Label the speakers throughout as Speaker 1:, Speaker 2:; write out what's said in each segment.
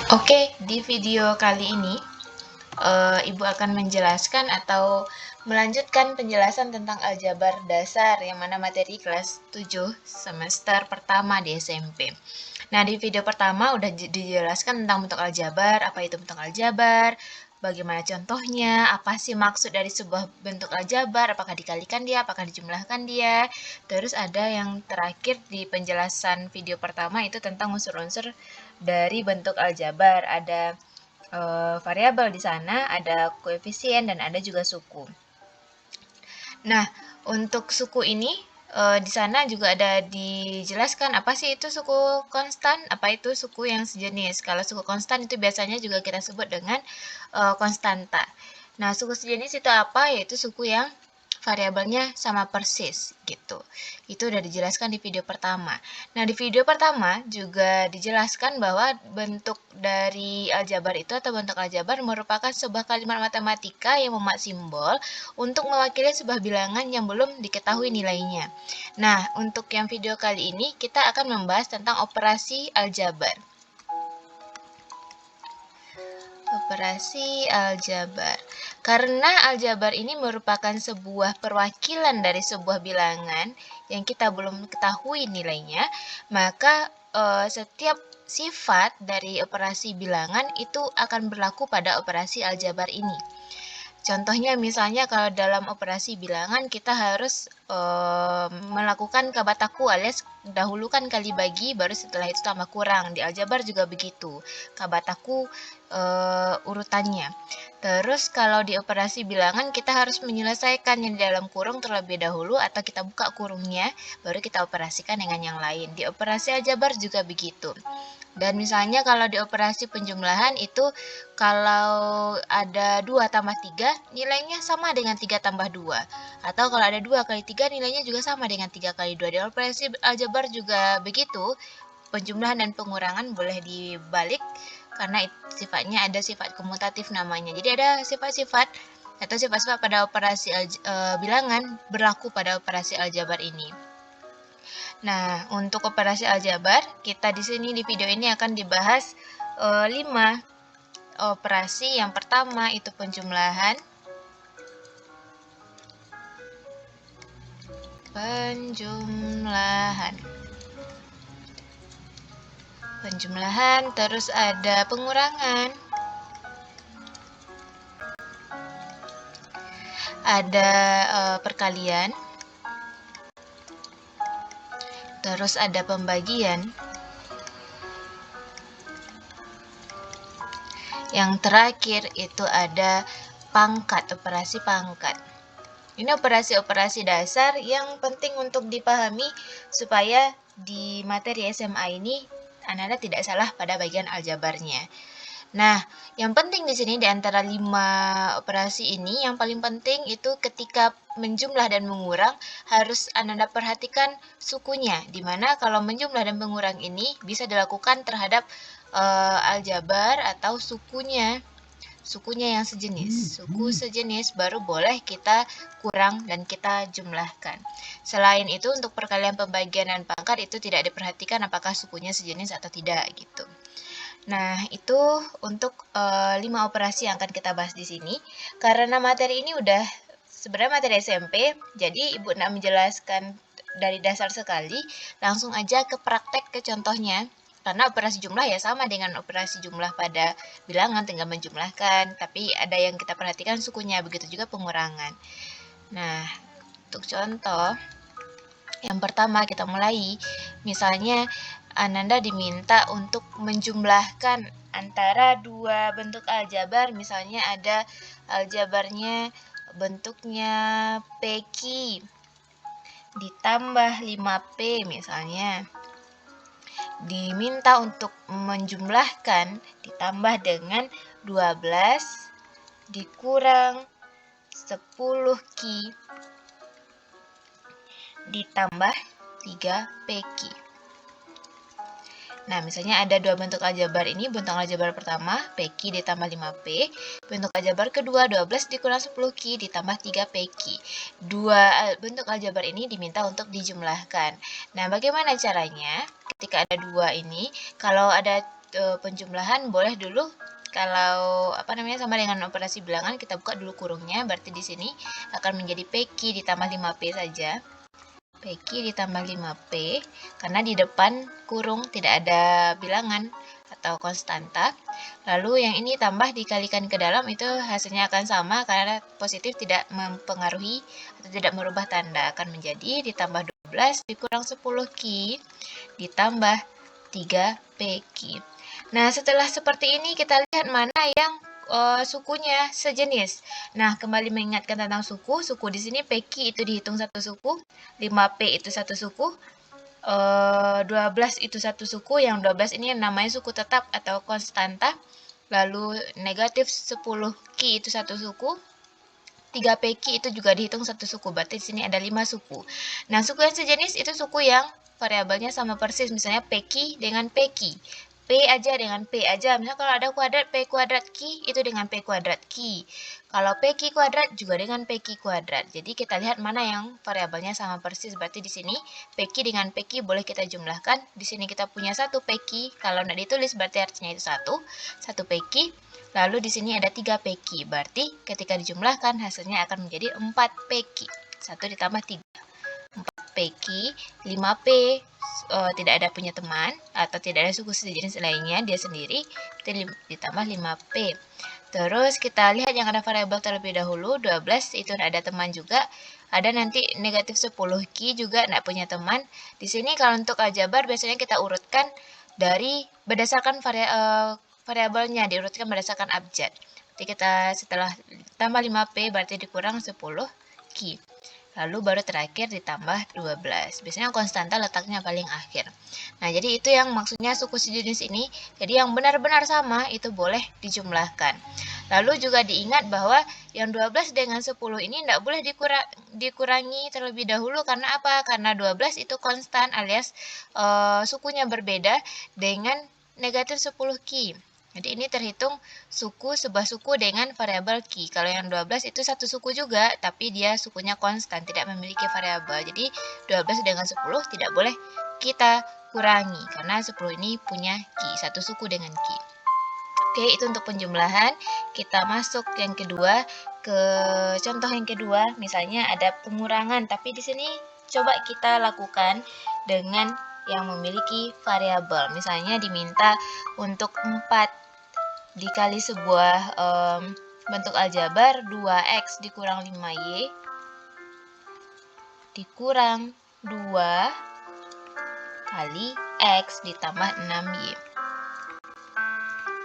Speaker 1: Oke, di video kali ini Ibu akan menjelaskan atau melanjutkan penjelasan tentang aljabar dasar yang mana materi kelas 7 semester pertama di SMP. Nah, di video pertama udah dijelaskan tentang bentuk aljabar, apa itu bentuk aljabar, bagaimana contohnya, apa sih maksud dari sebuah bentuk aljabar, apakah dikalikan dia, apakah dijumlahkan dia. Terus ada yang terakhir di penjelasan video pertama itu tentang unsur-unsur dari bentuk aljabar. Ada variabel di sana, ada koefisien dan ada juga suku. Nah, untuk suku ini di sana juga ada dijelaskan apa sih itu suku konstan, apa itu suku yang sejenis. Kalau suku konstan itu biasanya juga kita sebut dengan konstanta. Nah, suku sejenis itu apa? Yaitu suku yang variabelnya sama persis gitu. Itu udah dijelaskan di video pertama. Nah, di video pertama juga dijelaskan bahwa bentuk dari aljabar itu atau bentuk aljabar merupakan sebuah kalimat matematika yang memak simbol untuk mewakili sebuah bilangan yang belum diketahui nilainya. Nah, untuk yang video kali ini kita akan membahas tentang operasi aljabar. Operasi aljabar. Karena aljabar ini merupakan sebuah perwakilan dari sebuah bilangan yang kita belum ketahui nilainya, maka setiap sifat dari operasi bilangan itu akan berlaku pada operasi aljabar ini. Contohnya misalnya kalau dalam operasi bilangan kita harus melakukan kabataku alias dahulukan kali bagi baru setelah itu tambah kurang. Di aljabar juga begitu. Kabataku urutannya. Terus kalau di operasi bilangan kita harus menyelesaikan yang di dalam kurung terlebih dahulu atau kita buka kurungnya baru kita operasikan dengan yang lain. Di operasi aljabar juga begitu. Dan misalnya kalau di operasi penjumlahan itu kalau ada 2 tambah 3 nilainya sama dengan 3 tambah 2. Atau kalau ada 2 kali 3 nilainya juga sama dengan 3 kali 2. Di operasi aljabar juga begitu. Penjumlahan dan pengurangan boleh dibalik karena sifatnya ada sifat komutatif namanya. Jadi ada sifat-sifat atau sifat-sifat pada operasi bilangan berlaku pada operasi aljabar ini. Nah, untuk operasi aljabar, kita di sini di video ini akan dibahas 5 operasi. Yang pertama itu penjumlahan. Penjumlahan, terus ada pengurangan. Ada perkalian. Terus ada pembagian. Yang terakhir itu ada pangkat, operasi pangkat. Ini operasi-operasi dasar yang penting untuk dipahami supaya di materi SMA ini Anda tidak salah pada bagian aljabarnya. Nah, yang penting di sini di antara 5 operasi ini yang paling penting itu ketika menjumlah dan mengurang harus Anda perhatikan sukunya, di mana kalau menjumlah dan mengurang ini bisa dilakukan terhadap aljabar atau sukunya yang sejenis. Suku sejenis baru boleh kita kurang dan kita jumlahkan. Selain itu untuk perkalian, pembagian, dan pangkat itu tidak diperhatikan apakah sukunya sejenis atau tidak gitu. Nah, itu untuk 5 operasi yang akan kita bahas di sini. Karena materi ini udah sebenarnya materi SMP, jadi Ibu nak menjelaskan dari dasar sekali, langsung aja ke praktek ke contohnya. Karena operasi jumlah ya sama dengan operasi jumlah pada bilangan, tinggal menjumlahkan, tapi ada yang kita perhatikan sukunya, begitu juga pengurangan. Nah, untuk contoh, yang pertama kita mulai, misalnya Ananda diminta untuk menjumlahkan antara 2 bentuk aljabar, misalnya ada aljabarnya bentuknya PQ ditambah 5P misalnya. Diminta untuk menjumlahkan ditambah dengan 12 dikurang 10Q ditambah 3PQ. Nah, misalnya ada 2 bentuk aljabar ini, bentuk aljabar pertama, PQ ditambah 5P, bentuk aljabar kedua, 12 dikurang 10Q ditambah 3PQ. 2 bentuk aljabar ini diminta untuk dijumlahkan. Nah, bagaimana caranya? Ketika ada 2 ini, kalau ada penjumlahan boleh dulu. Kalau sama dengan operasi bilangan, kita buka dulu kurungnya, berarti di sini akan menjadi PQ ditambah 5P saja. PQ ditambah 5P, karena di depan kurung tidak ada bilangan atau konstanta. Lalu yang ini tambah dikalikan ke dalam, itu hasilnya akan sama karena positif tidak mempengaruhi atau tidak merubah tanda, akan menjadi ditambah 12 dikurang 10Q ditambah 3PQ. Nah, setelah seperti ini kita lihat mana yang sukunya sejenis. Nah, kembali mengingatkan tentang suku. Suku di sini PQ itu dihitung satu suku, 5P itu satu suku, 12 itu satu suku. Yang 12 ini namanya suku tetap atau konstanta. Lalu negatif 10Q itu satu suku, 3PQ itu juga dihitung satu suku. Berarti di sini ada 5 suku. Nah, suku yang sejenis itu suku yang variabelnya sama persis. Misalnya PQ dengan PQ. P aja dengan P aja. Misalnya kalau ada kuadrat, P kuadrat Q itu dengan P kuadrat Q. Kalau PQ kuadrat juga dengan PQ kuadrat. Jadi kita lihat mana yang variabelnya sama persis. Berarti di sini PQ dengan PQ boleh kita jumlahkan. Di sini kita punya satu PQ. Kalau tidak ditulis berarti artinya itu satu PQ. Lalu di sini ada 3 PQ. Berarti ketika dijumlahkan hasilnya akan menjadi 4 PQ. 1 ditambah 3. 4 PQ, 5P tidak ada punya teman atau tidak ada suku sejenis lainnya, dia sendiri, ditambah 5P. Terus kita lihat yang ada variabel terlebih dahulu, 12 itu tidak ada teman juga. Ada nanti negatif 10Q juga tidak punya teman. Di sini kalau untuk aljabar biasanya kita urutkan dari berdasarkan variabelnya, diurutkan berdasarkan abjad. Jadi kita setelah tambah 5P berarti dikurang 10Q. Lalu baru terakhir ditambah 12. Biasanya konstanta letaknya paling akhir. Nah, jadi itu yang maksudnya suku sejenis ini. Jadi yang benar-benar sama itu boleh dijumlahkan. Lalu juga diingat bahwa yang 12 dengan 10 ini tidak boleh dikurangi terlebih dahulu. Karena apa? Karena 12 itu konstan alias sukunya berbeda dengan negatif 10Q. Jadi ini terhitung sebuah suku dengan variabel Q. Kalau yang 12 itu satu suku juga, tapi dia sukunya konstan, tidak memiliki variabel. Jadi 12 dengan 10 tidak boleh kita kurangi, karena 10 ini punya Q, satu suku dengan Q. Oke, itu untuk penjumlahan. Kita masuk yang kedua, ke contoh yang kedua. Misalnya ada pengurangan, tapi di sini coba kita lakukan dengan yang memiliki variabel. Misalnya diminta untuk 4 dikali sebuah bentuk aljabar 2x dikurang 5y dikurang 2 kali x ditambah 6y.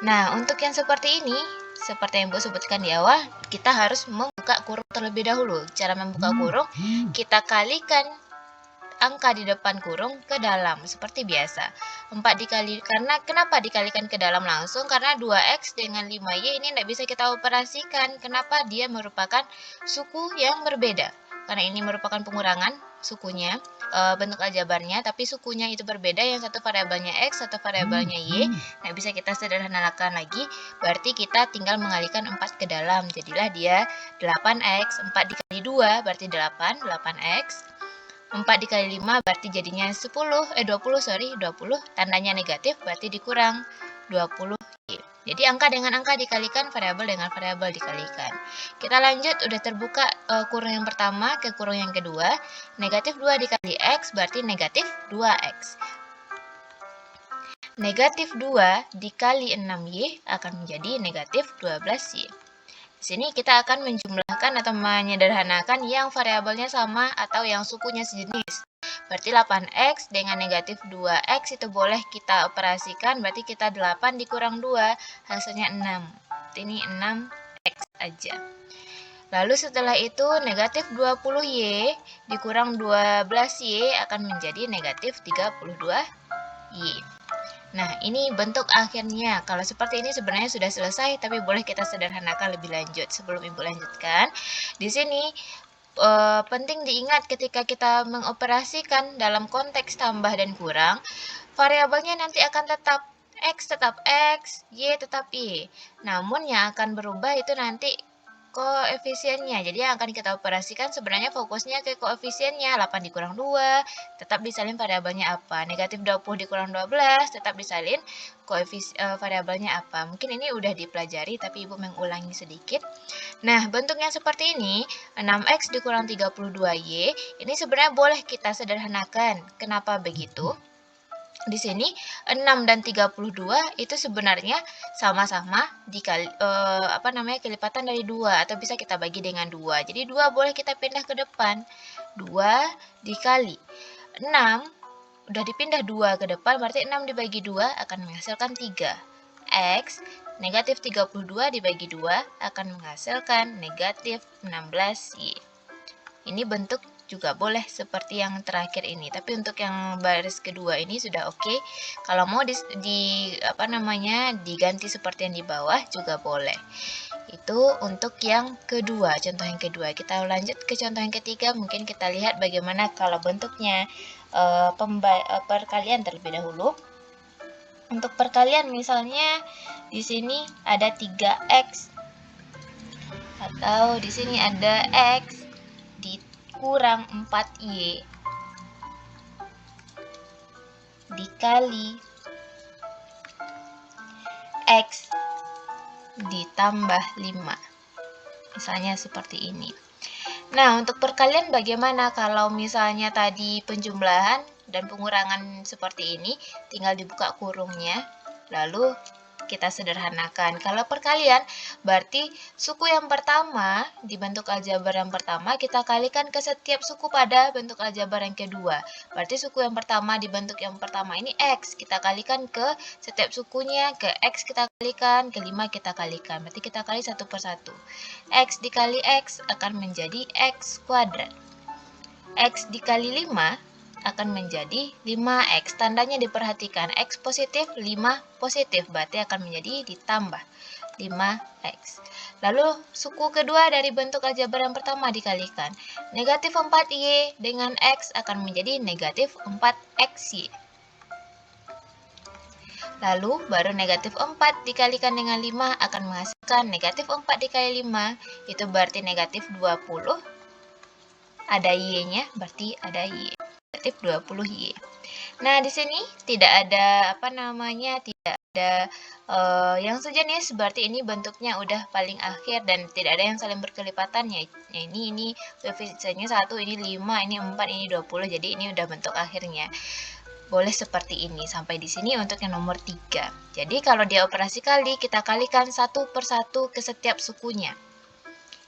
Speaker 1: Nah, untuk yang seperti ini, seperti yang Bu sebutkan di awal, kita harus membuka kurung terlebih dahulu. Cara membuka kurung, kita kalikan angka di depan kurung ke dalam seperti biasa. 4 dikali, karena kenapa dikalikan ke dalam langsung? Karena 2x dengan 5y ini tidak bisa kita operasikan. Kenapa? Dia merupakan suku yang berbeda. Karena ini merupakan pengurangan sukunya, bentuk aljabarnya, tapi sukunya itu berbeda. Yang satu variabelnya x, satu variabelnya y. Tidak bisa kita sederhanakan lagi. Berarti kita tinggal mengalihkan 4 ke dalam. Jadilah dia 8x. 4 dikali 2 berarti 8x. 4 dikali 5 berarti jadinya 20, tandanya negatif berarti dikurang 20. Jadi angka dengan angka dikalikan, variabel dengan variabel dikalikan. Kita lanjut, udah terbuka kurung yang pertama ke kurung yang kedua. Negatif 2 dikali x berarti negatif 2x. Negatif 2 dikali 6y akan menjadi negatif 12y. Di sini kita akan menjumlahkan atau menyederhanakan yang variabelnya sama atau yang sukunya sejenis. Berarti 8x dengan negatif 2x itu boleh kita operasikan. Berarti kita 8 dikurang 2, hasilnya 6. Ini 6x aja. Lalu setelah itu negatif 20y dikurang 12y akan menjadi negatif 32y. Nah, ini bentuk akhirnya. Kalau seperti ini sebenarnya sudah selesai, tapi boleh kita sederhanakan lebih lanjut. Sebelum Ibu lanjutkan, di sini penting diingat ketika kita mengoperasikan dalam konteks tambah dan kurang, variabelnya nanti akan tetap x, y tetap y. Namun yang akan berubah itu nanti koefisiennya. Jadi yang akan kita operasikan sebenarnya fokusnya ke koefisiennya. 8 dikurang 2, tetap disalin variabelnya apa. Negatif 20 dikurang 12, tetap disalin variabelnya apa. Mungkin ini udah dipelajari, tapi Ibu mengulangi sedikit. Nah, bentuknya seperti ini, 6X dikurang 32Y, ini sebenarnya boleh kita sederhanakan. Kenapa begitu? Di sini 6 dan 32 itu sebenarnya sama-sama dikali kelipatan dari 2 atau bisa kita bagi dengan 2. Jadi 2 boleh kita pindah ke depan. 2 dikali 6 udah dipindah 2 ke depan, berarti 6 dibagi 2 akan menghasilkan 3. X negatif 32 dibagi 2 akan menghasilkan negatif 16Y. Ini bentuk juga boleh seperti yang terakhir ini, tapi untuk yang baris kedua ini sudah oke. Kalau mau diganti seperti yang di bawah juga boleh. Itu untuk yang kedua, contoh yang kedua. Kita lanjut ke contoh yang ketiga. Mungkin kita lihat bagaimana kalau bentuknya perkalian terlebih dahulu. Untuk perkalian misalnya di sini ada 3X atau di sini ada X dikurang 4Y dikali X ditambah 5. Misalnya seperti ini. Nah, untuk perkalian bagaimana kalau misalnya tadi penjumlahan dan pengurangan seperti ini, tinggal dibuka kurungnya, lalu kita sederhanakan. Kalau perkalian, berarti suku yang pertama di bentuk aljabar yang pertama kita kalikan ke setiap suku pada bentuk aljabar yang kedua. Berarti suku yang pertama di bentuk yang pertama ini X, kita kalikan ke setiap sukunya, ke X kita kalikan, ke 5 kita kalikan. Berarti kita kali satu per satu. X dikali X akan menjadi X kuadrat. X dikali 5 akan menjadi 5X. Tandanya diperhatikan, X positif, 5 positif, berarti akan menjadi ditambah 5X. Lalu suku kedua dari bentuk aljabar yang pertama dikalikan. Negatif 4Y dengan X akan menjadi negatif 4XY. Lalu baru negatif 4 dikalikan dengan 5 akan menghasilkan negatif 4 dikali 5, itu berarti negatif 20. Ada Y-nya, berarti ada Y. 20Y. Nah, di sini tidak ada tidak ada yang sejenis, berarti ini bentuknya udah paling akhir dan tidak ada yang saling berkelipatan ya. Ini koefisiennya 1, ini 5, ini 4, ini 20. Jadi ini udah bentuk akhirnya. Boleh seperti ini. Sampai di sini untuk yang nomor 3. Jadi kalau dia operasi kali, kita kalikan satu per satu ke setiap sukunya.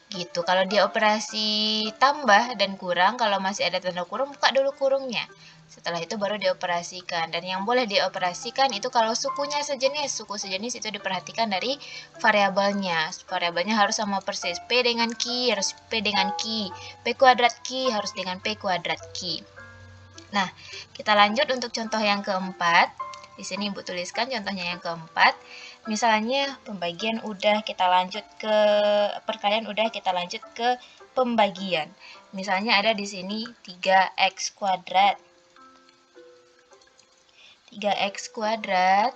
Speaker 1: Gitu. Kalau dia operasi tambah dan kurang, kalau masih ada tanda kurung, buka dulu kurungnya. Setelah itu baru dioperasikan. Dan yang boleh dioperasikan itu kalau sukunya sejenis. Suku sejenis itu diperhatikan dari variabelnya. Variabelnya harus sama persis. P dengan Q harus P dengan Q. P kuadrat Q harus dengan P kuadrat Q. Nah, kita lanjut untuk contoh yang keempat. Di sini Ibu tuliskan contohnya yang keempat. Misalnya pembagian udah, kita lanjut ke perkalian udah, kita lanjut ke pembagian. Misalnya ada di sini 3X kuadrat. 3X kuadrat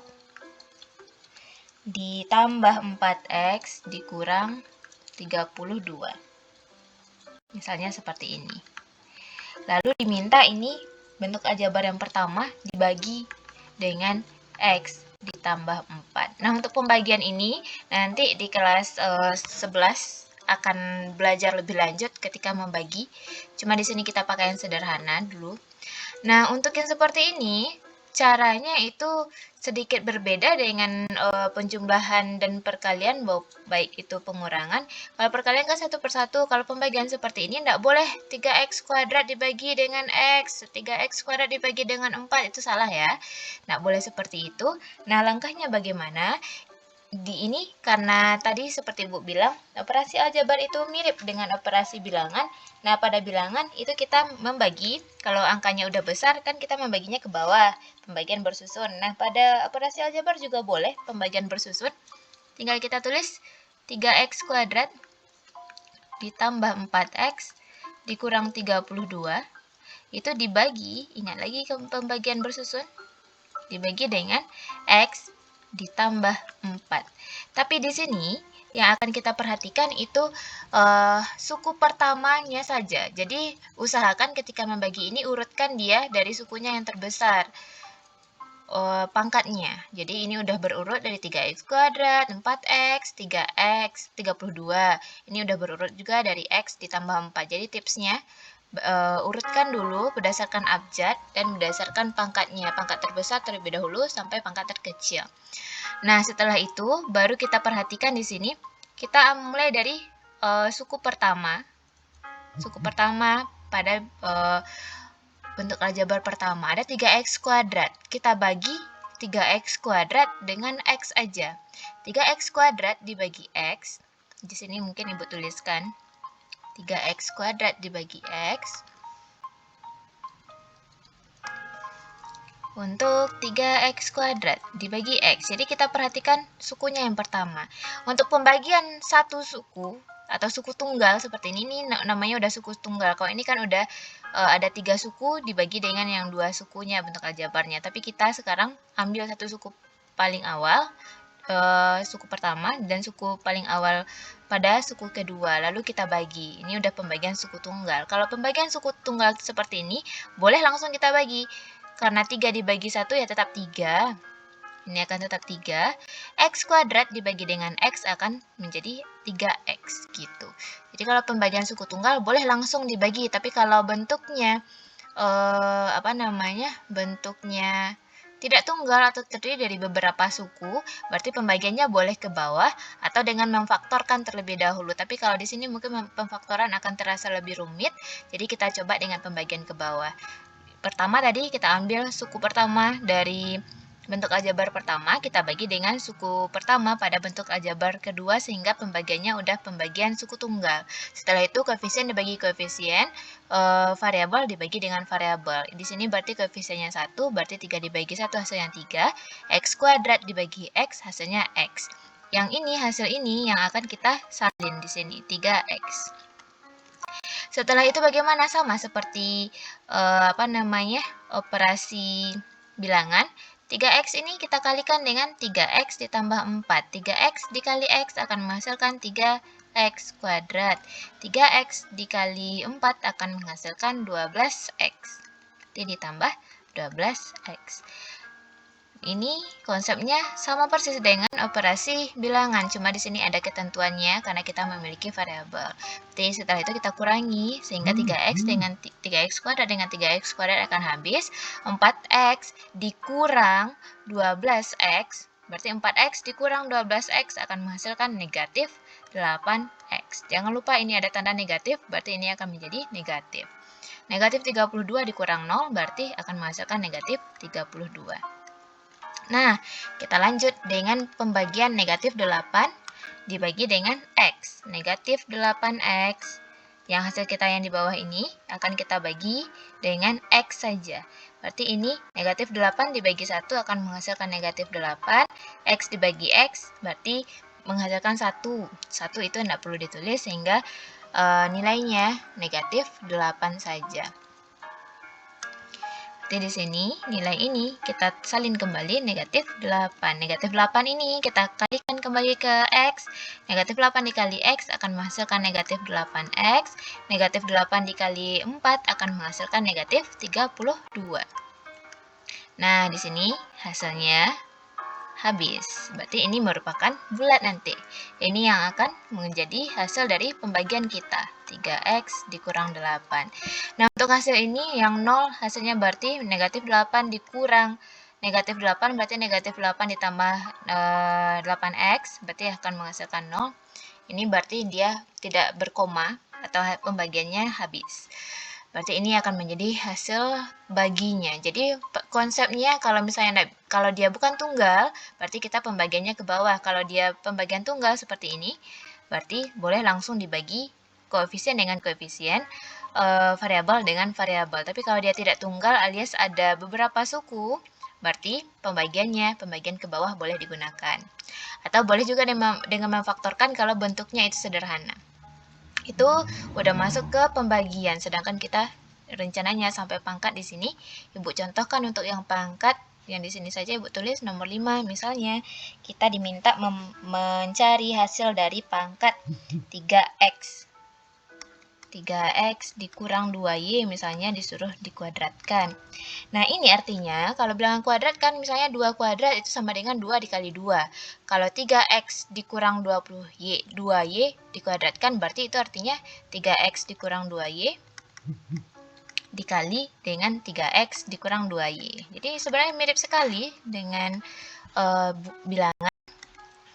Speaker 1: ditambah 4X dikurang 32. Misalnya seperti ini. Lalu diminta ini bentuk aljabar yang pertama dibagi dengan X ditambah 4. Nah, untuk pembagian ini nanti di kelas 11 akan belajar lebih lanjut ketika membagi. Cuma di sini kita pakai yang sederhana dulu. Nah, untuk yang seperti ini caranya itu sedikit berbeda dengan penjumlahan dan perkalian, baik itu pengurangan. Kalau perkalian kan satu per satu, kalau pembagian seperti ini tidak boleh 3X kuadrat dibagi dengan X, 3X kuadrat dibagi dengan 4, itu salah ya. Tidak boleh seperti itu. Nah, langkahnya bagaimana? Di ini karena tadi seperti Ibu bilang, operasi aljabar itu mirip dengan operasi bilangan. Nah, pada bilangan itu kita membagi, kalau angkanya udah besar kan kita membaginya ke bawah, pembagian bersusun. Nah, pada operasi aljabar juga boleh pembagian bersusun. Tinggal kita tulis 3X kuadrat ditambah 4X dikurang 32, itu dibagi, ingat lagi ke pembagian bersusun, dibagi dengan X ditambah 4. Tapi di sini yang akan kita perhatikan itu suku pertamanya saja. Jadi usahakan ketika membagi ini urutkan dia dari sukunya yang terbesar pangkatnya. Jadi ini udah berurut dari 3x kuadrat, 4x, 3x, 32. Ini udah berurut juga dari x ditambah 4. Jadi tipsnya urutkan dulu berdasarkan abjad dan berdasarkan pangkatnya. Pangkat terbesar terlebih dahulu sampai pangkat terkecil. Nah, setelah itu baru kita perhatikan di sini. Kita mulai dari suku pertama. Suku pertama pada bentuk aljabar pertama ada 3x kuadrat. Kita bagi 3x kuadrat dengan x aja. 3x kuadrat dibagi x. Di sini mungkin Ibu tuliskan 3x kuadrat dibagi x. Untuk 3x kuadrat dibagi x. Jadi kita perhatikan sukunya yang pertama. Untuk pembagian satu suku atau suku tunggal seperti ini namanya udah suku tunggal. Kalau ini kan udah ada 3 suku dibagi dengan yang 2 sukunya bentuk aljabarnya. Tapi kita sekarang ambil satu suku paling awal, suku pertama dan suku paling awal pada suku kedua. Lalu kita bagi. Ini udah pembagian suku tunggal. Kalau pembagian suku tunggal seperti ini, boleh langsung kita bagi. Karena 3 dibagi 1 ya tetap 3. Ini akan tetap 3. X kuadrat dibagi dengan X akan menjadi 3X gitu. Jadi kalau pembagian suku tunggal boleh langsung dibagi. Tapi kalau bentuknya bentuknya tidak tunggal atau terdiri dari beberapa suku, berarti pembagiannya boleh ke bawah atau dengan memfaktorkan terlebih dahulu. Tapi kalau di sini mungkin pemfaktoran akan terasa lebih rumit, jadi kita coba dengan pembagian ke bawah. Pertama tadi kita ambil suku pertama dari bentuk aljabar pertama, kita bagi dengan suku pertama pada bentuk aljabar kedua sehingga pembagiannya udah pembagian suku tunggal. Setelah itu koefisien dibagi koefisien, variabel dibagi dengan variabel. Di sini berarti koefisiennya 1, berarti 3 dibagi 1 hasilnya 3. X kuadrat dibagi X hasilnya X. Yang ini hasil ini yang akan kita salin di sini 3X. Setelah itu bagaimana? Sama seperti operasi bilangan. 3x ini kita kalikan dengan 3x ditambah 4. 3x dikali x akan menghasilkan 3x kuadrat. 3x dikali 4 akan menghasilkan 12x. Jadi ditambah 12x. Ini konsepnya sama persis dengan operasi bilangan, cuma di sini ada ketentuannya karena kita memiliki variabel. Jadi setelah itu kita kurangi sehingga 3x dengan 3x kuadrat dengan 3x kuadrat akan habis. 4x dikurang 12x, berarti 4x dikurang 12x akan menghasilkan negatif 8x. Jangan lupa ini ada tanda negatif, berarti ini akan menjadi negatif. Negatif 32 dikurang 0 berarti akan menghasilkan negatif 32. Nah, kita lanjut dengan pembagian negatif 8 dibagi dengan X. Negatif 8X. Yang hasil kita yang di bawah ini akan kita bagi dengan X saja. Berarti ini negatif 8 dibagi 1 akan menghasilkan negatif 8. X dibagi X berarti menghasilkan 1. 1 itu tidak perlu ditulis sehingga nilainya negatif 8 saja. Jadi di sini nilai ini kita salin kembali negatif 8. Negatif 8 ini kita kalikan kembali ke X. Negatif 8 dikali X akan menghasilkan negatif 8X. Negatif 8 dikali 4 akan menghasilkan negatif 32. Nah, di sini hasilnya habis. Berarti ini merupakan bulat nanti. Ini yang akan menjadi hasil dari pembagian kita. 3x dikurang 8. Nah, untuk hasil ini yang 0 hasilnya berarti negatif 8 dikurang negatif 8 berarti negatif 8 ditambah 8x berarti akan menghasilkan 0. Ini berarti dia tidak berkoma atau pembagiannya habis. Berarti ini akan menjadi hasil baginya. Jadi konsepnya kalau misalnya kalau dia bukan tunggal, berarti kita pembagiannya ke bawah. Kalau dia pembagian tunggal seperti ini, berarti boleh langsung dibagi koefisien dengan koefisien, variabel dengan variabel. Tapi kalau dia tidak tunggal alias ada beberapa suku, berarti pembagian ke bawah boleh digunakan. Atau boleh juga dengan memfaktorkan kalau bentuknya itu sederhana. Itu udah masuk ke pembagian, sedangkan kita rencananya sampai pangkat di sini Ibu contohkan untuk yang pangkat yang di sini saja Ibu tulis nomor 5. Misalnya kita diminta mencari hasil dari pangkat 3x. 3x dikurang 2y misalnya disuruh dikuadratkan. Nah, ini artinya kalau bilangan kuadrat kan misalnya 2 kuadrat itu sama dengan 2 dikali 2. Kalau 3x dikurang 20y, 2y dikuadratkan berarti itu artinya 3x dikurang 2y dikali dengan 3x dikurang 2y. Jadi sebenarnya mirip sekali dengan bilangan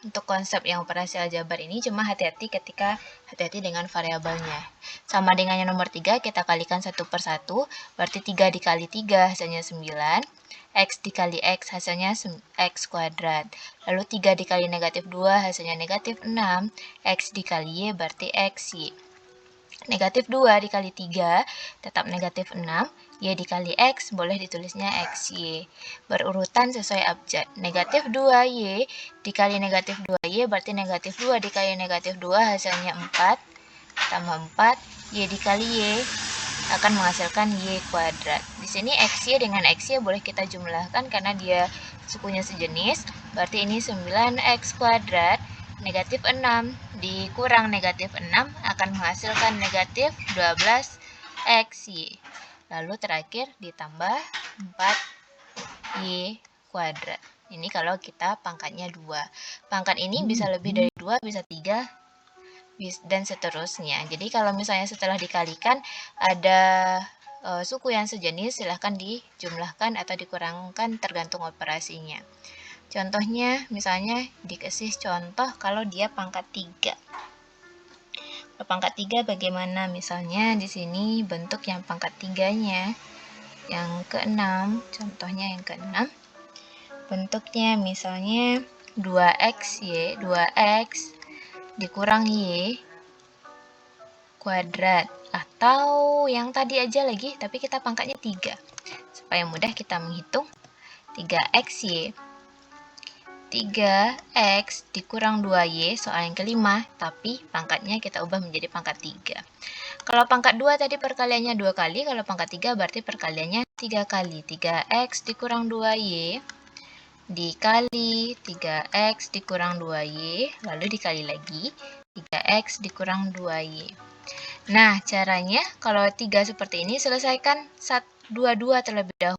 Speaker 1: untuk konsep yang operasi aljabar ini, cuma hati-hati dengan variabelnya. Sama dengan yang nomor 3, kita kalikan 1 per 1, berarti 3 dikali 3 hasilnya 9, x dikali x hasilnya x kuadrat. Lalu 3 dikali negatif 2 hasilnya negatif 6, x dikali y berarti xy. Negatif 2 dikali 3 tetap negatif 6, y dikali x boleh ditulisnya xy. Berurutan sesuai abjad. Negatif 2y dikali negatif 2y berarti negatif 2 dikali negatif 2 hasilnya 4, tambah 4, y dikali y akan menghasilkan y kuadrat. Di sini xy dengan xy boleh kita jumlahkan karena dia sukunya sejenis, berarti ini 9x kuadrat negatif 6 dikurang negatif 6 akan menghasilkan negatif 12xy. Lalu terakhir ditambah 4y kuadrat. Ini kalau kita pangkatnya 2. Pangkat ini bisa lebih dari 2, bisa 3, dan seterusnya. Jadi kalau misalnya setelah dikalikan ada suku yang sejenis, silahkan dijumlahkan atau dikurangkan tergantung operasinya. Contohnya misalnya dikasih contoh kalau dia pangkat 3. Pangkat 3 bagaimana? Misalnya di sini bentuk yang pangkat 3-nya yang ke-6, contohnya yang ke-6. Bentuknya misalnya 2x dikurang y kuadrat, atau yang tadi aja lagi tapi kita pangkatnya 3. Supaya mudah kita menghitung 3xy 3x dikurang 2y, soal yang kelima, tapi pangkatnya kita ubah menjadi pangkat 3. Kalau pangkat 2 tadi perkaliannya 2 kali, kalau pangkat 3 berarti perkaliannya 3 kali. 3x dikurang 2y dikali 3x dikurang 2y, lalu dikali lagi 3x dikurang 2y. Nah, caranya kalau 3 seperti ini, selesaikan 2 terlebih dahulu.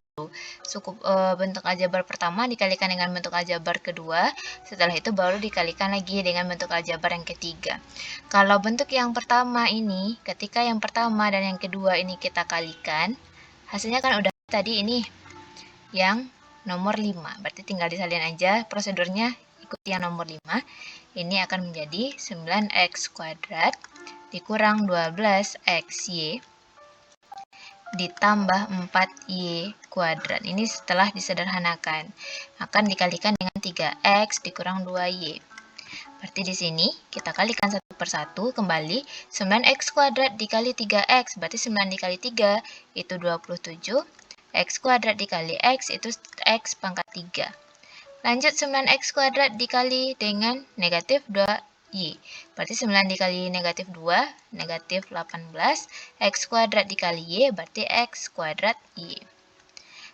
Speaker 1: Cukup bentuk aljabar pertama dikalikan dengan bentuk aljabar kedua, setelah itu baru dikalikan lagi dengan bentuk aljabar yang ketiga. Kalau bentuk yang pertama ini, ketika yang pertama dan yang kedua ini kita kalikan, hasilnya kan udah tadi ini yang nomor 5, berarti tinggal disalin aja prosedurnya, ikuti yang nomor 5. Ini akan menjadi 9x kuadrat dikurang 12xy ditambah 4y kuadrat. Ini setelah disederhanakan. Akan dikalikan dengan 3x dikurang 2y. Berarti di sini kita kalikan 1 per 1 kembali. 9x kuadrat dikali 3x. Berarti 9 dikali 3 itu 27. X kuadrat dikali x itu x pangkat 3. Lanjut 9x kuadrat dikali dengan negatif 2y. Berarti 9 dikali negatif 2, negatif 18. X kuadrat dikali y, berarti x kuadrat y.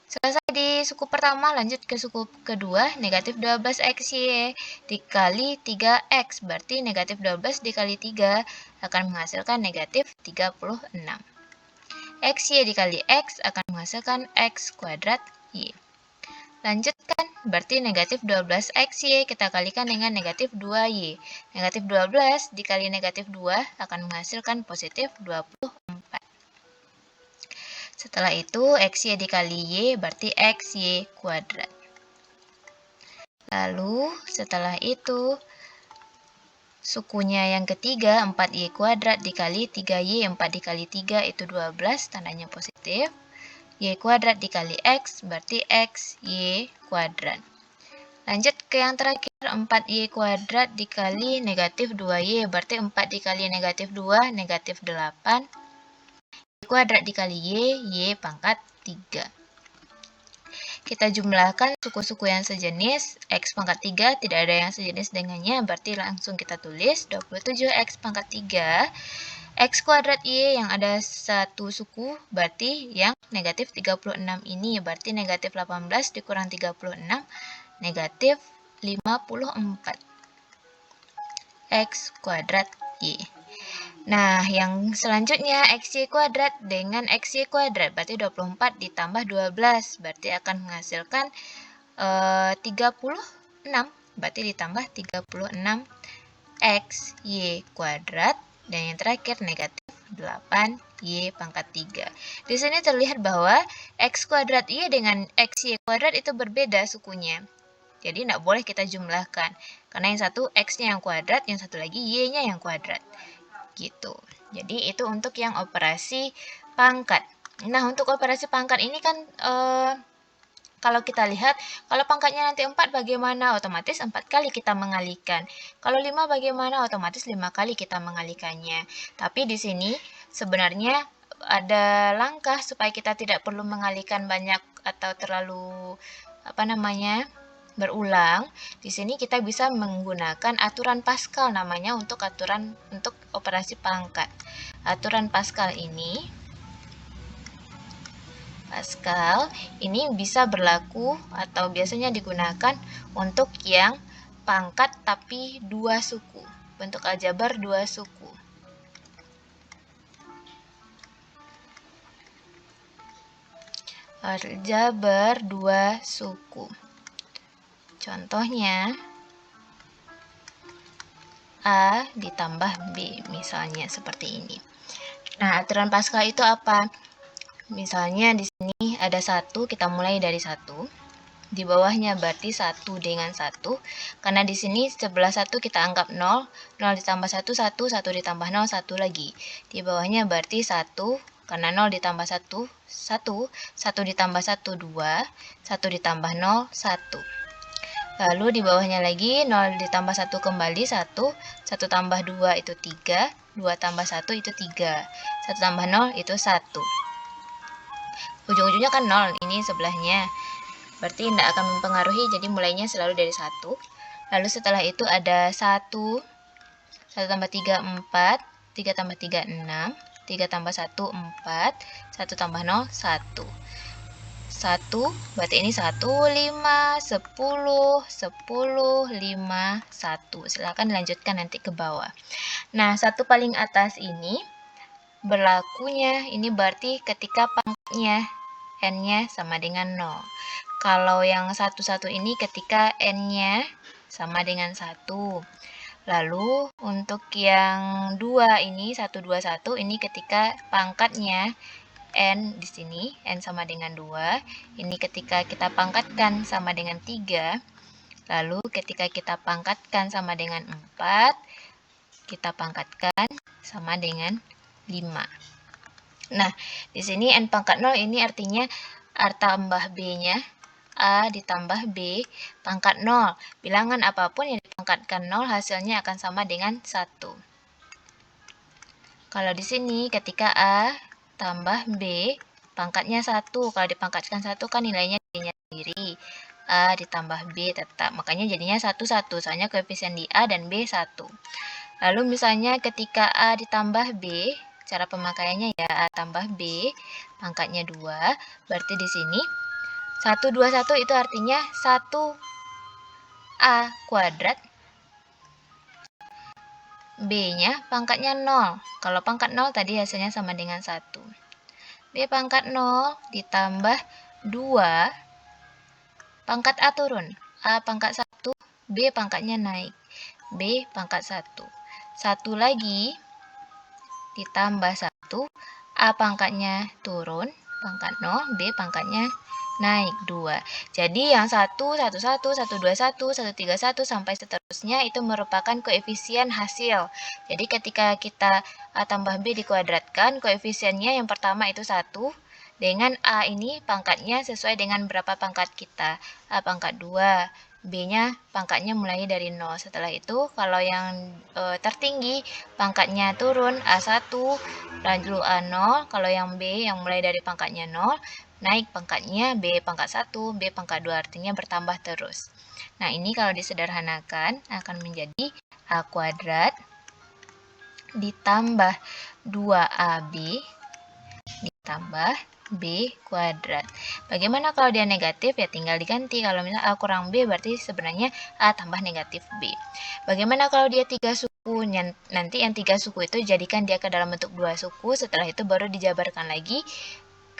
Speaker 1: Selesai di suku pertama, lanjut ke suku kedua. Negatif 12xy dikali 3x, berarti negatif 12 dikali 3 akan menghasilkan negatif 36. Xy dikali x akan menghasilkan x kuadrat y. Lanjutkan, berarti negatif 12xy kita kalikan dengan negatif 2y. Negatif 12 dikali negatif 2 akan menghasilkan positif 24. Setelah itu, xy dikali y berarti xy kuadrat. Lalu, setelah itu, sukunya yang ketiga, 4y kuadrat dikali 3y, 4 dikali 3 itu 12, tandanya positif. Y kuadrat dikali x berarti x y kuadrat. Lanjut ke yang terakhir, 4y kuadrat dikali negatif 2y berarti 4 dikali negatif 2 negatif 8. Y kuadrat dikali y pangkat 3. Kita jumlahkan suku-suku yang sejenis. X pangkat 3 tidak ada yang sejenis dengannya, berarti langsung kita tulis 27x pangkat 3 X kuadrat Y yang ada satu suku, berarti yang negatif 36 ini, berarti negatif 18 dikurang 36, negatif 54. X kuadrat Y. Nah, yang selanjutnya XY kuadrat dengan XY kuadrat, berarti 24 ditambah 12, berarti akan menghasilkan 36, berarti ditambah 36 X Y kuadrat, dan yang terakhir negatif 8 Y pangkat 3. Di sini terlihat bahwa X kuadrat Y dengan X Y kuadrat itu berbeda sukunya. Jadi tidak boleh kita jumlahkan, karena yang satu X-nya yang kuadrat, yang satu lagi Y-nya yang kuadrat. Gitu. Jadi itu untuk yang operasi pangkat. Nah, untuk operasi pangkat ini kan kalau kita lihat, kalau pangkatnya nanti 4 bagaimana? Otomatis 4 kali kita mengalikan. Kalau 5 bagaimana? Otomatis 5 kali kita mengalikannya. Tapi di sini sebenarnya ada langkah supaya kita tidak perlu mengalihkan banyak atau terlalu berulang. Di sini kita bisa menggunakan aturan Pascal namanya untuk operasi pangkat. Aturan Pascal ini bisa berlaku atau biasanya digunakan untuk yang pangkat tapi dua suku, bentuk aljabar dua suku. Aljabar dua suku. Contohnya A ditambah B, misalnya seperti ini. Nah, aturan Pascal itu apa? Misalnya di sini ada 1, kita mulai dari 1. Di bawahnya berarti 1 dengan 1. Karena di sini sebelah 1 kita anggap 0. 0 ditambah 1, 1. 1 ditambah 0, 1 lagi. Di bawahnya berarti 1. Karena 0 ditambah 1, 1. 1 ditambah 1, 2. 1 ditambah 0, 1. Lalu di bawahnya lagi 0 ditambah 1 kembali 1. 1 tambah 2 itu 3. 2 tambah 1 itu 3. 1 tambah 0 itu 1. Ujung-ujungnya kan 0, ini sebelahnya. Berarti tidak akan mempengaruhi, jadi mulainya selalu dari 1. Lalu setelah itu ada 1. 1 tambah 3, 4. 3 tambah 3, 6. 3 tambah 1, 4. 1 tambah 0, 1. 1, berarti ini 1, 5, 10, 10, 5, 1. Silakan dilanjutkan nanti ke bawah. Nah, 1 paling atas ini berlakunya, ini berarti ketika pangkatnya N-nya sama dengan 0. Kalau yang 1, 1 ini ketika N-nya sama dengan 1. Lalu untuk yang 2 ini, 1, 2, 1, ini ketika pangkatnya N di sini, N sama dengan 2. Ini ketika kita pangkatkan sama dengan 3. Lalu ketika kita pangkatkan sama dengan 4, kita pangkatkan sama dengan 5. Nah, di sini N pangkat 0 ini artinya A tambah B-nya, A ditambah B pangkat 0. Bilangan apapun yang dipangkatkan 0 hasilnya akan sama dengan 1. Kalau di sini ketika A tambah B, pangkatnya 1. Kalau dipangkatkan 1 kan nilainya D-nya sendiri. A ditambah B tetap. Makanya jadinya 1, 1. Soalnya koefisien di A dan B 1. Lalu misalnya ketika A ditambah B, cara pemakaiannya ya A tambah B, pangkatnya 2. Berarti di sini 1, 2, 1 itu artinya 1 A kuadrat. B-nya pangkatnya 0. Kalau pangkat 0 tadi hasilnya sama dengan 1. B pangkat 0 ditambah 2. Pangkat A turun. A pangkat 1, B pangkatnya naik. B pangkat 1. 1 lagi ditambah 1. A pangkatnya turun. Pangkat 0, B pangkatnya naik 2. Jadi yang 1, 1, 1, 1, 2, 1, 1, 3, 1 sampai seterusnya itu merupakan koefisien hasil. Jadi ketika kita A tambah B dikuadratkan, koefisiennya yang pertama itu 1. Dengan A ini pangkatnya sesuai dengan berapa pangkat kita. A pangkat 2. B-nya pangkatnya mulai dari 0. Setelah itu kalau yang tertinggi pangkatnya turun A1, lalu A0. Kalau yang B yang mulai dari pangkatnya 0, naik pangkatnya B pangkat 1, B pangkat 2, artinya bertambah terus. Nah, ini kalau disederhanakan akan menjadi A kuadrat ditambah 2AB ditambah B kuadrat. Bagaimana kalau dia negatif? Ya tinggal diganti. Kalau misalnya A kurang B berarti sebenarnya A tambah negatif B. Bagaimana kalau dia 3 suku? Nanti yang 3 suku itu jadikan dia ke dalam bentuk 2 suku. Setelah itu baru dijabarkan lagi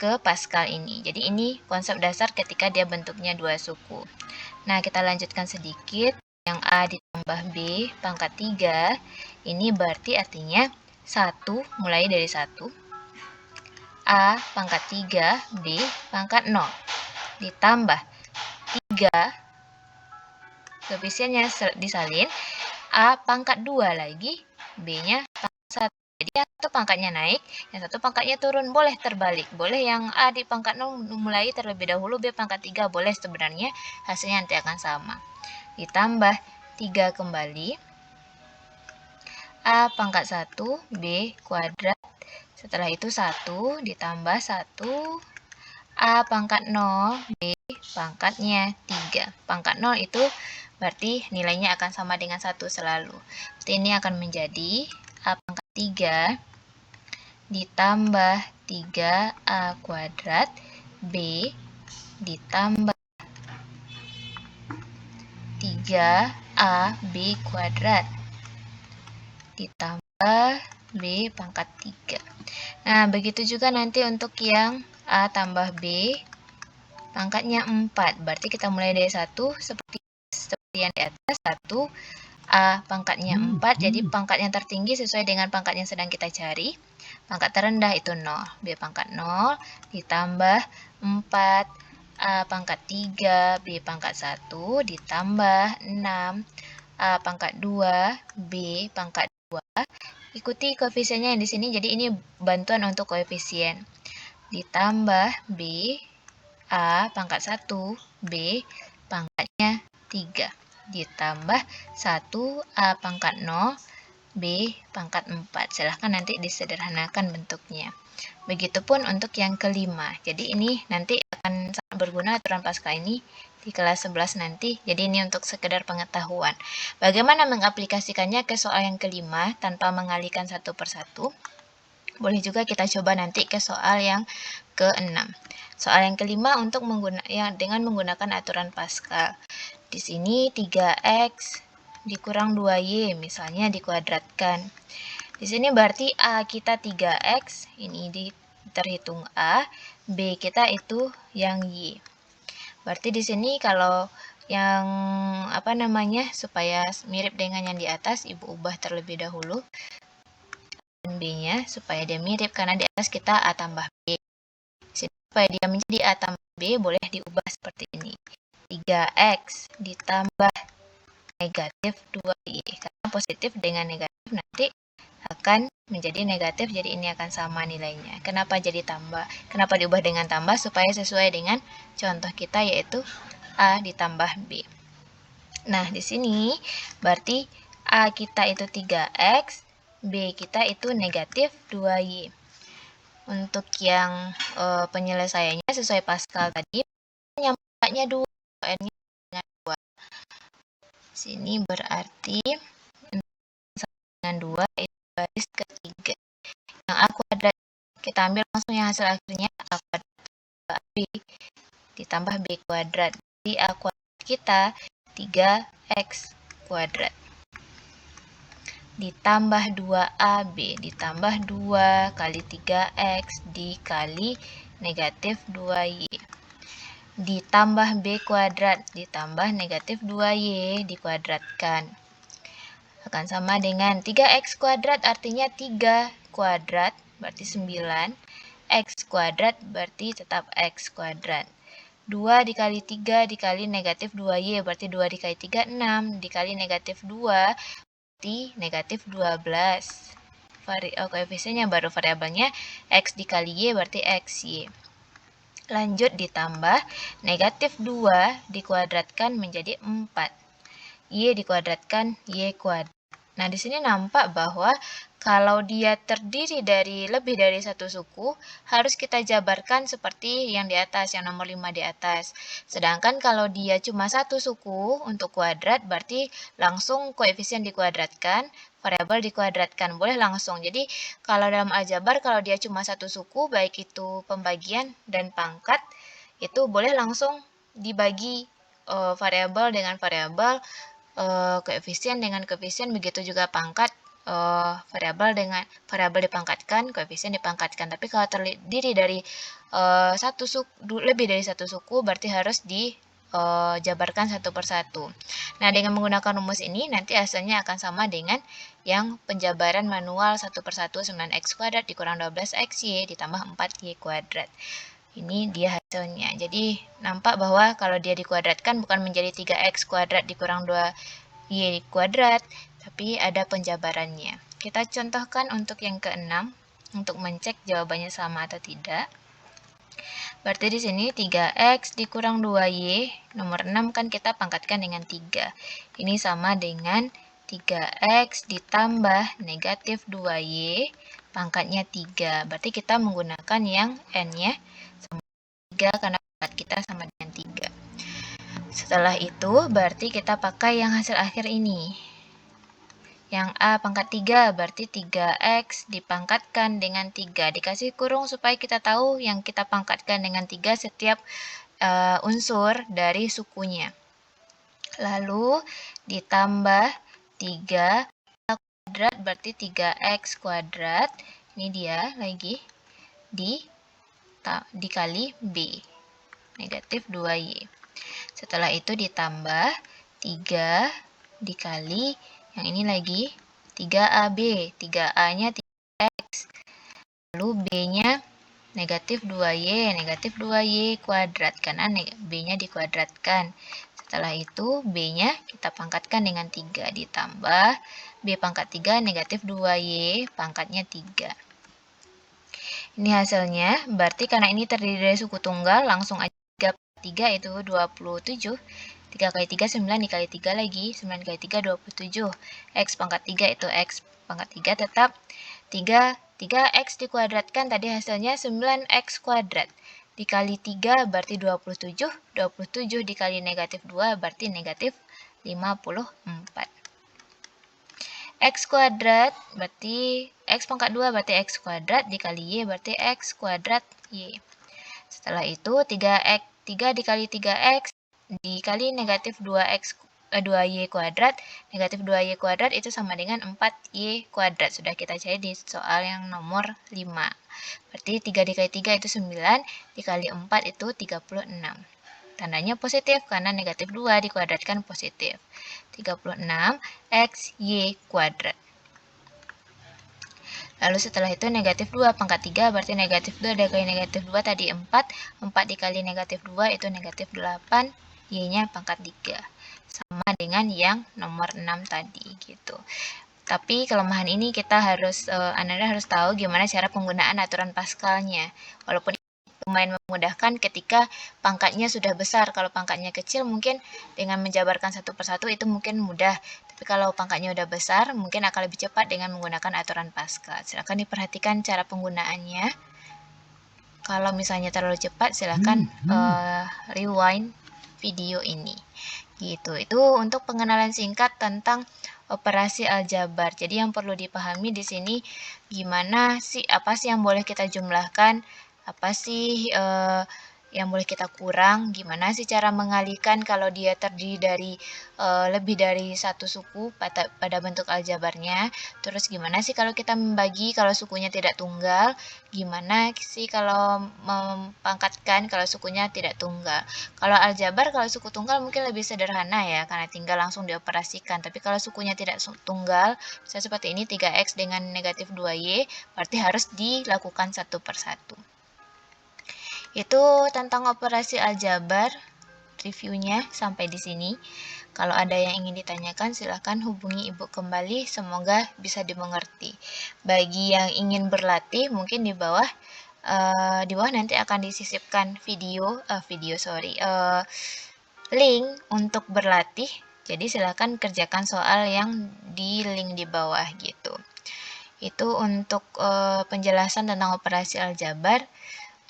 Speaker 1: ke Pascal ini. Jadi ini konsep dasar ketika dia bentuknya 2 suku. Nah, kita lanjutkan sedikit. Yang A ditambah B pangkat 3. Ini berarti artinya 1 mulai dari 1. A pangkat 3, B pangkat 0. Ditambah 3, koefisiennya disalin, A pangkat 2 lagi, B-nya pangkat 1. Jadi yang satu pangkatnya naik, yang satu pangkatnya turun, boleh terbalik. Boleh yang A di pangkat 0 mulai terlebih dahulu, B pangkat 3, boleh sebenarnya hasilnya nanti akan sama. Ditambah 3 kembali, A pangkat 1, B kuadrat. Setelah itu 1 ditambah 1, A pangkat 0, B pangkatnya 3. Pangkat 0 itu berarti nilainya akan sama dengan 1 selalu. Berarti ini akan menjadi A pangkat 3 ditambah 3A kuadrat, B ditambah 3AB kuadrat ditambah B pangkat 3. Nah, begitu juga nanti untuk yang A tambah B pangkatnya 4. Berarti kita mulai dari 1 seperti yang di atas. 1 A pangkatnya 4. Jadi pangkat yang tertinggi sesuai dengan pangkat yang sedang kita cari. Pangkat terendah itu 0. B pangkat 0 ditambah 4 A pangkat 3 B pangkat 1 ditambah 6 A pangkat 2 B pangkat 2. Ikuti koefisiennya yang di sini, jadi ini bantuan untuk koefisien. Ditambah B A pangkat 1 B pangkatnya 3 ditambah 1 A pangkat 0 B pangkat 4. Silahkan nanti disederhanakan bentuknya. Begitupun untuk yang kelima. Jadi ini nanti akan sangat berguna aturan Pascal ini di kelas 11 nanti. Jadi ini untuk sekedar pengetahuan. Bagaimana mengaplikasikannya ke soal yang kelima tanpa mengalihkan satu persatu? Boleh juga kita coba nanti ke soal yang ke-6. Soal yang kelima untuk dengan menggunakan aturan Pascal. Di sini 3x dikurang 2y misalnya dikuadratkan. Di sini berarti A kita 3x, ini terhitung A, B kita itu yang y. Berarti di sini kalau yang supaya mirip dengan yang di atas, Ibu ubah terlebih dahulu B-nya supaya dia mirip, karena di atas kita A tambah B. Supaya dia menjadi A tambah B, boleh diubah seperti ini. 3x ditambah negatif 2y. Karena positif dengan negatif nanti akan menjadi negatif, jadi ini akan sama nilainya. Kenapa jadi tambah? Kenapa diubah dengan tambah? Supaya sesuai dengan contoh kita, yaitu A ditambah B. Nah, di sini berarti A kita itu 3x, B kita itu negatif 2y. Untuk yang penyelesaiannya sesuai Pascal tadi, nyambungnya 2, n-nya dengan 2. Sini berarti dengan 2 itu baris ketiga. Yang A kuadrat, kita ambil langsung yang hasil akhirnya A kuadrat B ditambah B kuadrat. Jadi A kuadrat kita 3x kuadrat ditambah 2AB ditambah 2 kali 3x dikali negatif 2y ditambah B kuadrat ditambah negatif 2y dikuadratkan akan sama dengan 3x kuadrat, artinya 3 kuadrat berarti 9, x kuadrat berarti tetap x kuadrat. 2 dikali 3 dikali negatif 2y berarti 2 dikali 3 6 dikali negatif 2 berarti negatif 12. Koefisiennya baru variabelnya x dikali y berarti xy. Lanjut ditambah negatif 2 dikuadratkan menjadi 4. Y dikuadratkan y kuadrat. Nah, di sini nampak bahwa kalau dia terdiri dari lebih dari satu suku, harus kita jabarkan seperti yang di atas, yang nomor 5 di atas. Sedangkan kalau dia cuma satu suku untuk kuadrat, berarti langsung koefisien dikuadratkan, variabel dikuadratkan. Boleh langsung. Jadi kalau dalam aljabar, kalau dia cuma satu suku, baik itu pembagian dan pangkat, itu boleh langsung dibagi variabel dengan variabel, koefisien dengan koefisien, begitu juga pangkat, variabel dengan variabel dipangkatkan, koefisien dipangkatkan. Tapi kalau terdiri dari lebih dari satu suku, berarti harus dijabarkan satu persatu. Nah, dengan menggunakan rumus ini, nanti hasilnya akan sama dengan yang penjabaran manual 1 per 1 9x kuadrat dikurang 12xy ditambah 4y kuadrat. Ini dia hasilnya. Jadi nampak bahwa kalau dia dikuadratkan bukan menjadi 3x kuadrat dikurang 2y kuadrat, tapi ada penjabarannya. Kita contohkan untuk yang keenam untuk mencek jawabannya sama atau tidak. Berarti di sini 3x dikurang 2y, nomor 6 kan kita pangkatkan dengan 3. Ini sama dengan 3x ditambah negatif 2y, pangkatnya 3. Berarti kita menggunakan yang n-nya sama 3 karena pangkat kita sama dengan 3. Setelah itu, berarti kita pakai yang hasil akhir ini. Yang A pangkat 3, berarti 3x dipangkatkan dengan 3. Dikasih kurung supaya kita tahu yang kita pangkatkan dengan 3 setiap unsur dari sukunya. Lalu ditambah 3 kuadrat, berarti 3x kuadrat. Ini dia lagi. Dikali B. Negatif 2y. Setelah itu ditambah 3 dikali yang ini lagi 3AB, 3A-nya 3X, lalu B-nya negatif 2Y, negatif 2Y kuadrat, karena B-nya dikuadratkan. Setelah itu B-nya kita pangkatkan dengan 3, ditambah B pangkat 3 negatif 2Y, pangkatnya 3. Ini hasilnya, berarti karena ini terdiri dari suku tunggal, langsung aja 3 itu 27. 3 kali 3, 9 dikali 3 lagi, 9 kali 3, 27. X pangkat 3 itu X pangkat 3 tetap 3x dikuadratkan, tadi hasilnya 9x kuadrat. Dikali 3 berarti 27, 27 dikali negatif 2 berarti negatif 54. X kuadrat berarti X pangkat 2 berarti X kuadrat, dikali Y berarti X kuadrat Y. Setelah itu 3 dikali 3x dikali negatif 2y kuadrat, negatif 2y kuadrat itu sama dengan 4y kuadrat. Sudah kita cari di soal yang nomor 5. Berarti 3 dikali 3 itu 9, dikali 4 itu 36. Tandanya positif karena negatif 2 dikuadratkan positif. 36xy kuadrat. Lalu setelah itu negatif 2 pangkat 3 berarti negatif 2 dikali negatif 2 tadi 4. 4 dikali negatif 2 itu negatif 8. Y-nya pangkat 3. Sama dengan yang nomor 6 tadi gitu. Tapi kelemahan ini kita harus, Anda harus tahu gimana cara penggunaan aturan Pascalnya. Walaupun lumayan memudahkan ketika pangkatnya sudah besar. Kalau pangkatnya kecil mungkin dengan menjabarkan satu persatu itu mungkin mudah. Tapi kalau pangkatnya udah besar mungkin akan lebih cepat dengan menggunakan aturan Pascal. Silakan diperhatikan cara penggunaannya. Kalau misalnya terlalu cepat silakan rewind video ini. Gitu. Itu untuk pengenalan singkat tentang operasi aljabar. Jadi yang perlu dipahami di sini gimana sih, apa sih yang boleh kita jumlahkan, apa sih yang boleh kita kurang, gimana sih cara mengalihkan kalau dia terdiri dari lebih dari satu suku pada bentuk aljabarnya. Terus gimana sih kalau kita membagi kalau sukunya tidak tunggal, gimana sih kalau mempangkatkan kalau sukunya tidak tunggal. Kalau aljabar kalau suku tunggal mungkin lebih sederhana ya, karena tinggal langsung dioperasikan. Tapi kalau sukunya tidak tunggal, bisa seperti ini 3x dengan negatif 2y, berarti harus dilakukan satu per satu. Itu tentang operasi aljabar, reviewnya sampai di sini. Kalau ada yang ingin ditanyakan, silahkan hubungi Ibu kembali, semoga bisa dimengerti. Bagi yang ingin berlatih, mungkin di bawah nanti akan disisipkan link untuk berlatih. Jadi silahkan kerjakan soal yang di link di bawah gitu. Itu untuk penjelasan tentang operasi aljabar.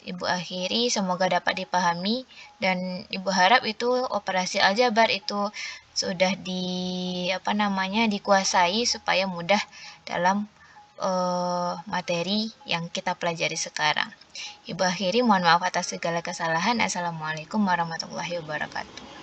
Speaker 1: Ibu akhiri, semoga dapat dipahami dan Ibu harap itu operasi aljabar itu sudah dikuasai supaya mudah dalam materi yang kita pelajari sekarang. Ibu akhiri, mohon maaf atas segala kesalahan. Assalamualaikum warahmatullahi wabarakatuh.